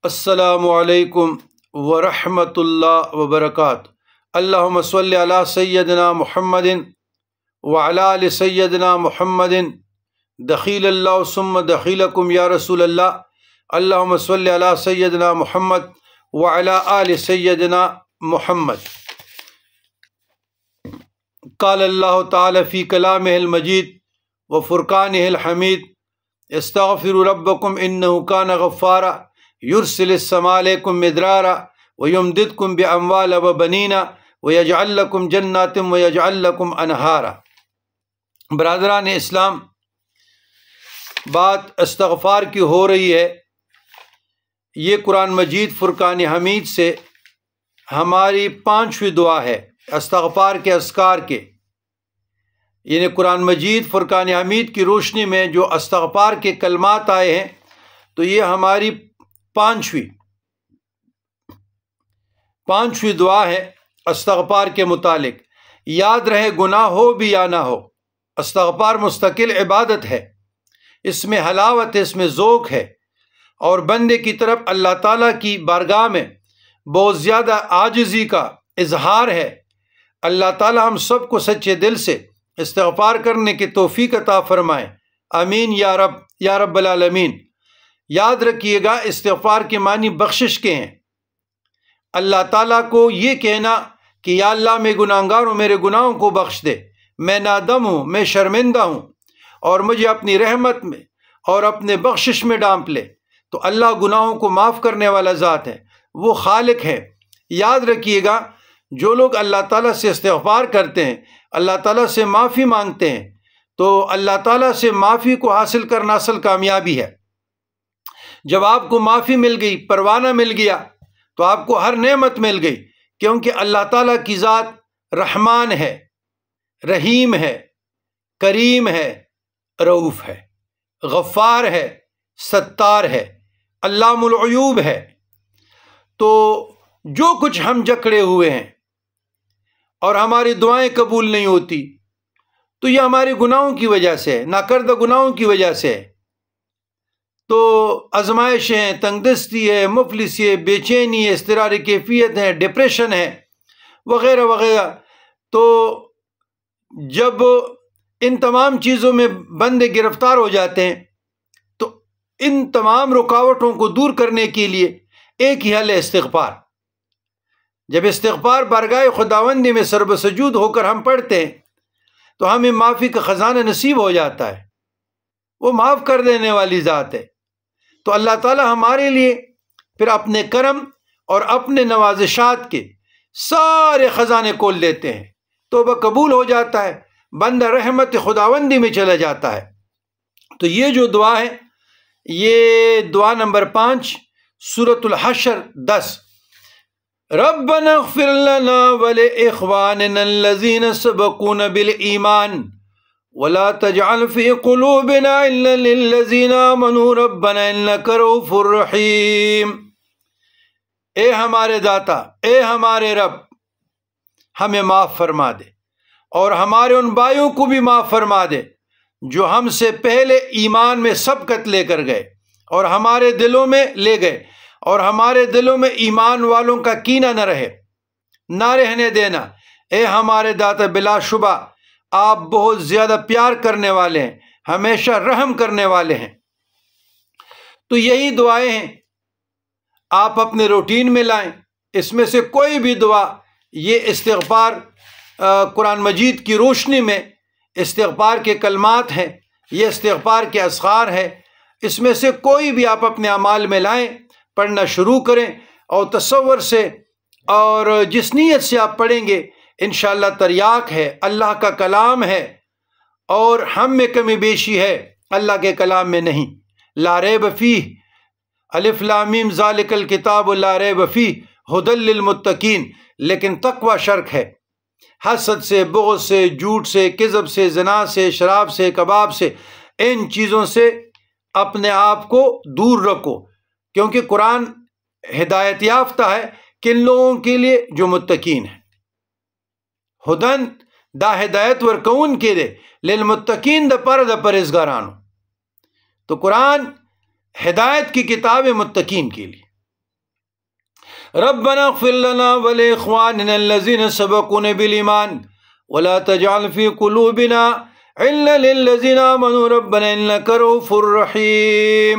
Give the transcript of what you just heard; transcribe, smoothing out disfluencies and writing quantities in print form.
السلام علیکم ورحمۃ اللہ وبرکاتہ۔ اللہم صلی علی سیدنا محمد وعلی آل سیدنا محمد دخیل اللہ ثم دخیلکم یا رسول اللہ۔ اللہم صلی علی سیدنا محمد وعلی آل سیدنا محمد۔ قال اللہ تعالی فی کلامہ المجید وفرقانہ الحمید استغفروا ربکم انہ کان غفارا یرسل السماء علیکم مدرارا ویمددکم باموال وبنین ویجعل لکم جنات ویجعل لکم انہارا۔ برادران اسلام، بات استغفار کی ہو رہی ہے۔ یہ قرآن مجید فرقان حمید سے ہماری 5ویں دعا ہے استغفار کے اذکار کے، یعنی قرآن مجید فرقان حمید کی روشنی میں جو استغفار کے کلمات آئے ہیں، تو یہ ہماری 5ویں دعا ہے استغفار کے متعلق۔ یاد رہے، گناہ ہو بھی یا نہ ہو، استغفار مستقل عبادت ہے، اس میں حلاوت ہے، اس میں ذوق ہے، اور بندے کی طرف اللہ تعالیٰ کی بارگاہ میں بہت زیادہ عاجزی کا اظہار ہے۔ اللہ تعالیٰ ہم سب کو سچے دل سے استغفار کرنے کی توفیق عطا فرمائے، آمین یا رب العالمین۔ یاد رکھیے گا، استغفار کے معنی بخشش کے ہیں۔ اللہ تعالیٰ کو یہ کہنا کہ یا اللہ میں گناہگار ہوں، میرے گناہوں کو بخش دے، میں نادم ہوں، میں شرمندہ ہوں، اور مجھے اپنی رحمت میں اور اپنے بخشش میں ڈانپ لے۔ تو اللہ گناہوں کو معاف کرنے والا ذات ہے، وہ خالق ہے۔ یاد رکھیے گا، جو لوگ اللہ تعالیٰ سے استغفار کرتے ہیں، اللہ تعالیٰ سے معافی مانگتے ہیں، تو اللہ تعالیٰ سے معافی کو حاصل کرنا اصل کامیابی ہے۔ جب آپ کو معافی مل گئی، پروانہ مل گیا، تو آپ کو ہر نعمت مل گئی، کیونکہ اللہ تعالیٰ کی ذات رحمان ہے، رحیم ہے، کریم ہے، رؤوف ہے، غفار ہے، ستار ہے، علام الغیوب ہے۔ تو جو کچھ ہم جکڑے ہوئے ہیں اور ہماری دعائیں قبول نہیں ہوتی، تو یہ ہمارے گناہوں کی وجہ سے ہے، ناکردہ گناہوں کی وجہ سے ہے۔ تو آزمائشیں ہیں، تنگ دستی ہے، مفلسی ہے، بے چینی ہے، اضطراری کیفیت ہے، ڈپریشن ہے، وغیرہ وغیرہ۔ تو جب ان تمام چیزوں میں بندے گرفتار ہو جاتے ہیں، تو ان تمام رکاوٹوں کو دور کرنے کے لیے ایک ہی حل ہے، استغفار۔ جب استغفار بارگاہ خداوندی میں سر بسجود ہو کر ہم پڑھتے ہیں، تو ہمیں معافی کا خزانہ نصیب ہو جاتا ہے، وہ معاف کر دینے والی ذات ہے۔ تو اللہ تعالیٰ ہمارے لیے پھر اپنے کرم اور اپنے نوازشات کے سارے خزانے کھول دیتے ہیں، توبہ قبول ہو جاتا ہے، بندہ رحمت خداوندی میں چلا جاتا ہے۔ تو یہ جو دعا ہے، یہ دعا نمبر 5، سورۃ الحشر 10۔ ربنا اغفر لنا ولإخواننا الذين سبقونا بالإيمان ولا تجعل في قلوبنا إلا للذين آمنوا ربنا إنك رؤوف رحيم۔ اے ہمارے داتا، اے ہمارے رب، ہمیں معاف فرما دے، اور ہمارے ان بھائیوں کو بھی معاف فرما دے جو ہم سے پہلے ایمان میں سبقت لے کر گئے اور ہمارے دلوں میں لے گئے، اور ہمارے دلوں میں ایمان والوں کا کینہ نہ رہے، نہ رہنے دینا۔ اے ہمارے داتا، بلا شبہ آپ بہت زیادہ پیار کرنے والے ہیں، ہمیشہ رحم کرنے والے ہیں۔ تو یہی دعائیں ہیں، آپ اپنے روٹین میں لائیں۔ اس میں سے کوئی بھی دعا، یہ استغفار قرآن مجید کی روشنی میں استغفار کے کلمات ہیں، یہ استغفار کے اذکار ہے، اس میں سے کوئی بھی آپ اپنے اعمال میں لائیں، پڑھنا شروع کریں، اور تصور سے اور جس نیت سے آپ پڑھیں گے، انشاءاللہ تریاق ہے، اللہ کا کلام ہے، اور ہم میں کمی بیشی ہے، اللہ کے کلام میں نہیں۔ لا ریب فیہ، الف لام میم ذالک الکتاب لا ریب فیہ ھدی للمتقین۔ لیکن تقوی شرک ہے، حسد سے، بغض سے، جھوٹ سے، کذب سے، زنا سے، شراب سے، کباب سے، ان چیزوں سے اپنے آپ کو دور رکھو، کیونکہ قرآن ہدایت یافتہ ہے کن لوگوں کے لیے؟ جو متقین ہیں۔ ہدن دا ہدایت ورکون کے دے، للمتقین دا پر دا پرہیزگارانو۔ تو قرآن ہدایت کی کتاب ہے متقین کے لیے۔ ربنا اغفر لنا ولإخواننا الذين سبقونا بالإيمان ولا تجعل في قلوبنا غلا للذين آمنوا ربنا إنك رؤوف رحيم.